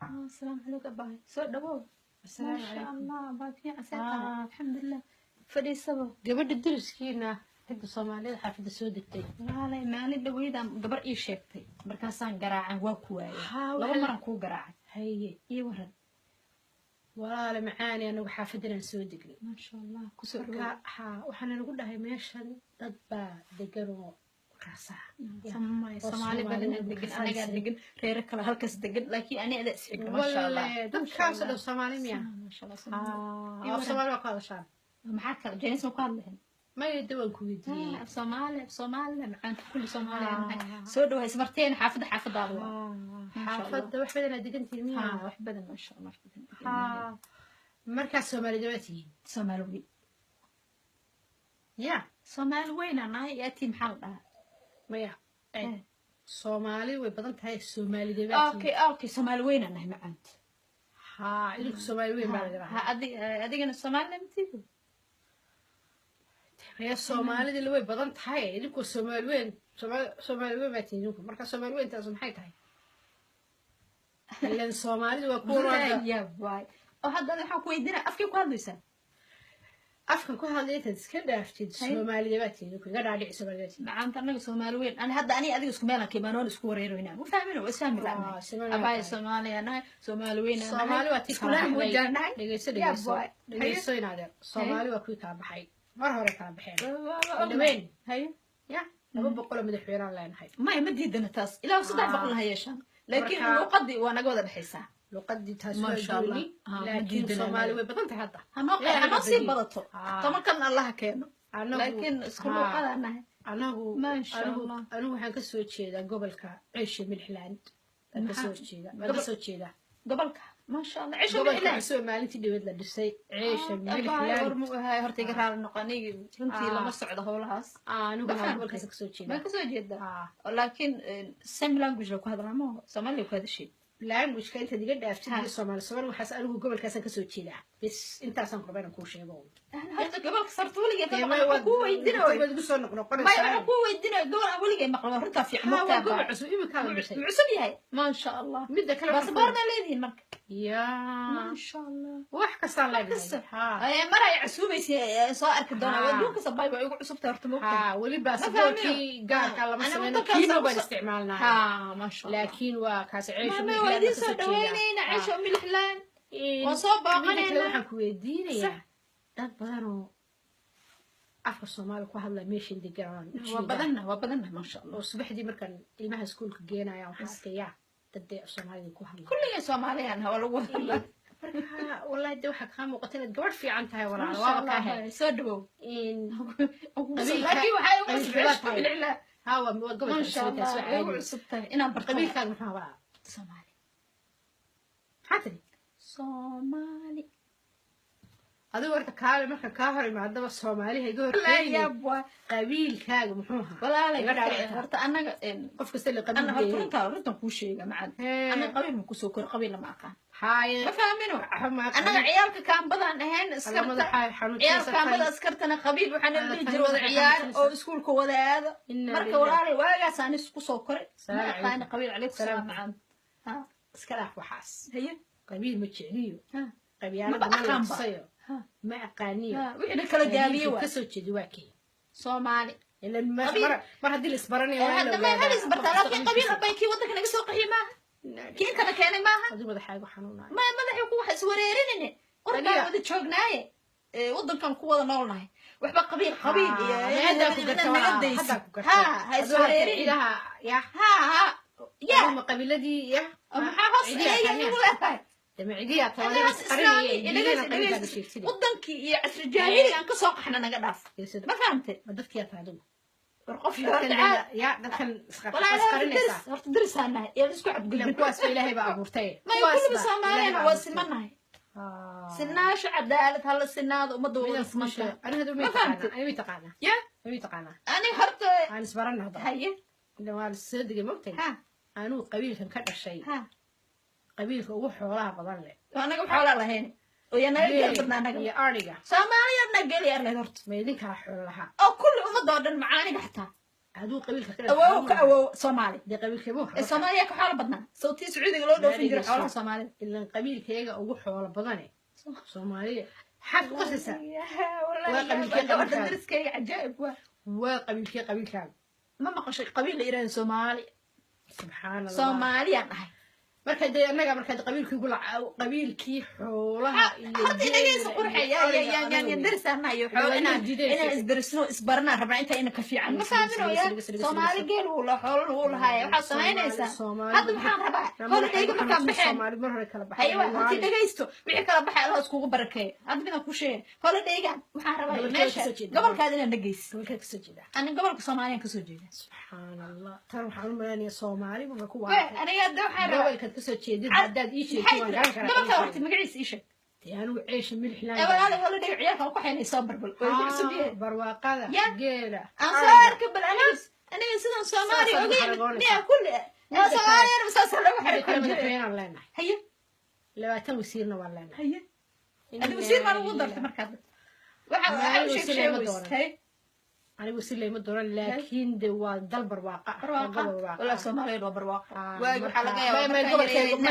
السلام عليكم باي سو دبو السلام ما شاء عليكم الله باي في عساكر الحمد لله فدي سبب gabadha deriskiina xagga Soomaalida xaafada soo degtay walaalay maalin dhaweyda gabar ii sheegtay markaasaan garaacay waa ku waayay laba maran ku garaacay haye ii waran walaal macaani anagu xaafadan soo degnay ma sha Allah ku soo marka waxaan nagu dhahay meeshan dad baa degan oo raasa Soomaali badan degan anaga degan reer kale halkaas degan laakiin ani ada isxig ma sha Allah dadkaas oo Soomaali miya ma sha Allah Soomaali waa kala shaan maxaa kale jenis ma ku hadlayn ما يدوان كويدي Soomaali macaan kulli Soomaali soo dhawahay ismarteen xaafada xaafada wax badan degantii miya wax badan ma sha Allah marka Soomaali dawatii Soomaali weyn ya Soomaali weyn anahay yaati maxal dhaa maya Soomaali way badan tahay Soomaali dawatii okay Soomaali weyn anahay macaan idinku Soomaali weyn baa laga adigana Soomaali namtiidu يا Soomaalida way badan tahay idinku Soomaali weyn ma tiidinku marka Soomaali weyn taas maxay tahay ilaan Soomaalida waa ku raaday ya way oo hadda waxaan ku weydiinaa afkii ku hadlaysaa afkan ku hadlayta iska dhaaftid Soomaalida baa tiidinku iga dhaadhici Soomaalida macaan anaga Soomaali weyn ana hadda ani adiga isku meel aan kiimaanoon isku wareeroynaa ma fahmino waa isfahmi lahayn abay Soomaali anahay Soomaali weyn anahay Soomaali waa tii kala wajahnahay dhegeyso inaad Soomaali waa ku ka baxay mar hore ka baxeen dhaweyn haye ya 200 madaxweyne leenahay ma diidana taas ilaa 300 hayeeshan laakiin luqadii waa naga wada dhaxaysaa luqadii taas ma sha Allah laakiin Soomaali way badan tahay hadda hanoo sii badato tamarkan Allah keeno laakiin isku luqadanahay anagu waxaan ka soo jeedaa gobolka Ceeshe Milixland ka soo jeedaa gobolka ما شاء الله عيش ملحلان سوى مالتي ديود لا دسي عيش ملحلان هاي هرتي قرار نقني runtii lama socdo howlahaas anigu gobolkaas ka soo jeedaa ma ka soo jeedaa laakiin same language ku hadlaa ma Soomaali ku hadashay language ka inta diga dhaaftay Soomaali waxaas anigu gobolkaas ka soo jeedaa bis intaasan qorbayna ku sheego hadda gobolka sartuuliga ka ku weydinaa way ugu soo noqonaysaa ma ku weydinaa gobol waliga maqlo runta fiican ma taa gobol cusub imika la dhashay cusub yahay ma sha Allah midda kale bas barna leedin marka يا ما شاء الله wax kasta la ay maray casuubaysay soo arki doona wadunka sabay way ugu cusubta horta ma wali baasaboorkii gaarka lama sameeyay kiino baan isticmaalnaa ma sha Allah laakiin waa kaas ceesho ma wadi soo dhaweynayna ceesho milixlaan waa soo baaqanayna waxaan ku weydiinayaa dad badan oo afka Soomaali ku hadla meesha degaan waa badanna ma sha Allah oo subaxdii markan ilmaha iskuulka geenaya waxaan iskayaa dad Soomaali ku hadla kulliga Soomaaliyan waa lagu hadla marka wallahi de waxa ka muuqata inaad gabadh fiican tahay walaal waa ka hay soo dhawow in laakiin waxay ugu cusubtahay bilcila hawa gobolka soo cusubtahay inaan barto qabiilkaaga maxaa waa Soomaali xatri Soomaali adigu horta kaale marka ka hor imaadaba Soomaali hayga hor qabiilkaaga muxuu ahaa walaalay horta anaga qof kasta la qabiil ana horta runta ku sheega macad ana qabiil ma ku soo kor qabiil ma aqaan haye ma fahmino anaga ciyaalka kaan badan ahayn iskarta ciyaalka kaan badan iskartana qabiil waxaan la jiro wada ciyaar oo iskuulka wada aado marka walaalay waagaas aan isku soo koray ma aqaan qabiil calaykum salaam macad ha iska dhaaf waxaas haye qabiil ma jecliyo qabiilada ma aqaansayo ما أقانيه وإحنا كلا جابيه كسر جدي واكي Soomaali إلا ما هدي الإسبراني هذا ما هذا إسبرت لكن قبيلة بايكي ودك نقصوا قحي معها كين كذا كان معها هذا ما حاجة حنونة ما ذا يكون سوريرين إني قرنا ودي تشوق ناي ودن كان قوة نورنا وحبا قبيل هذا هاي سوريرين لها يا يا ما قبيلة دي يا ما حافظ إيه دمعية أنا بس إسلامي ودنكي يا عسر جاهلي أنك سوق إحنا نقدر ما فهمت ما دفت يا فادوم رقف يا دخل ولا تدرس أنا يا بس قاعد تقول كواس في لهي بقى بورتي ما يقول بس ما هو سننا سناش عدالة هلا السناد وما دور اسمه أنا هذول ما تقانا يا ما تقانا أنا هرت أنا سبرنا هذا هي لو هذا الصدق موتي أنا قبيل كان كذا شيء قبيلك ugu xoolaha badan leh anaga xoolaha lahayn oo yana galbadna anaga iyo ariga Soomaaliya nagal yar leh horta meedinka xoolaha oo kulli umada dhan macaaniga xataa هذو قبيل كده أو صومالي دي قبيل كبوح الصومالية كحالة بدنا صوتي سعودي لو في جرح حالة صومالي إلا قبيل كيجا أو حوالة بدني صومالية حق قصصة والله قبيل درس كي عجائب وقبيل كي قبيل كام ما قش قبيل إيران صومالي سبحان الله صومالي يعني marka day anaga marka qabiilkii ugu qabiilkii xoolaha iyo hadii naga soo qurxay ya darsanayo xoolana inaan isdarsno isbarna rabna inta ina ka fiican ma faamino ya Soomaali geel wala xoolo wala hayo waxa sameynaysa hadda maxaan rabaa hordayga marka baxay Soomaali mar hore kala baxay aywa hadii dhageysto wixii kala baxay Allah iskugu barakeey hadda bina ku sheey hordayga waxaan rabaa meesha gobolkaada inaan dhageysto gobolka ka soo jeeda ana gobolka Soomaaliya ka soo jeeda subhanallah tan waxaan u maleeyaa Soomaali ma ku waa aniga hadda waxaan rabaa kasoo jeedid haddaad ii sheegtay waan garan karaa gobolka horta magaciisa ii sheeg yaanu ceesh milix laan walaal wala dhig ciyaarka ku xeenayso barbal way ku cusubiyeen barwaaqada geela ansaarka bal aniga sidan Soomaali ogeyn kulli Soomaali bas lagu xirko madaxweynaha leenahay haye 20 wasiirna waa leenahay haye adi wasiir ma lagu dartay markaad waxa sheegay أنا وسيلة مدورة لكن دوا دل برواقة ولا سومالي دوا برواقة واجو حلقة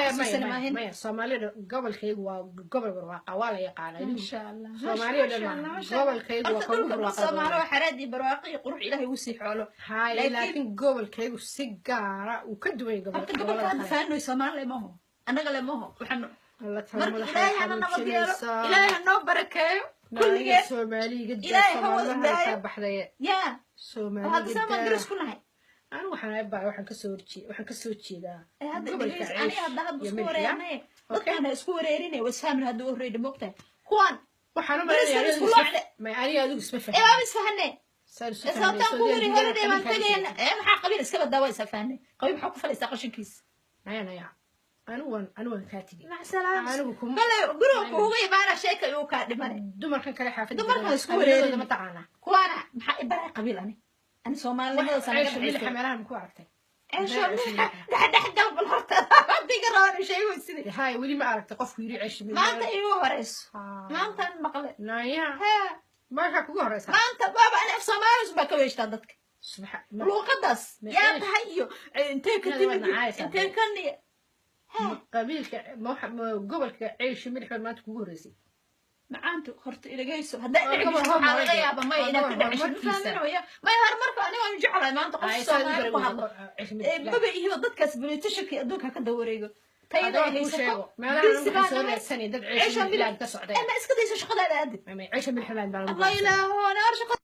ما سومالي قبل خيج وقبل برواقة ولا يقال إن شاء الله سومالي ولا قبل خيج وقبل برواقة سومالي وحردي برواقة يقروح إلهي وسيح على هاي لكن قبل خيج وسجارة وكدوي قبل كان فانو سومالي ما هو أنا قال ما هو وحنا الله إلهي أنا نبضيله إلهي أنا بركايو كل جد سومالي قد سومالي بحذاء يا سومالي هذا سامع درس كلها أنا وحنا يبقى وحنا كسورتشي ده هذا أنا هذا بسكورة أنا أنا سكورة وسام هذا أوريد مقطع كوان وحنا ما أنا أدوك اسمه فهمي إيه بس فهمي سامع كورة هذا ده ما تجين إيه محق قبيل اسكب الدواء سفهمي قبيل محق فلسطين قشن كيس أنا أنا كاتبي مع السلامة أنا بكون بلا قروك هو يبارك شيء كيوكا دمري دمر كان كله حافظ دمر كان سكورة ما تعانا كوانا محق برا قبيل أنا سومالي ما وصل عيش اللي حملها مكو عرفتي عيش ده قلب الهرطة بدي قرار شيء ويصير هاي ولي ما عرفت قف يري عيش ما أنت إيوه ورس ما أنت المقلة نايا ها ما حكوا ورس ما أنت بابا أنا في سومالي بكويش تدك سبحان لو قدس يا تهيو أنت أنت كني قبيلك قبلك عيش ملح ما تكون رزي macaantu horta ilagayso hadday dhigto waxaa laga yaaba may inaa ka dhacisho fahminayo may har marka aniga waan jeclahay maanta qof Soomaali ku hadlo baba iyo dadkaas politicianka adduunka ka dawareego tayada ay haysato meelaha soo raadsanay dad ciish milix ka socday ama iska dayso shaqadaada aad ciish milix baan Allah ilaahu ana arshaqo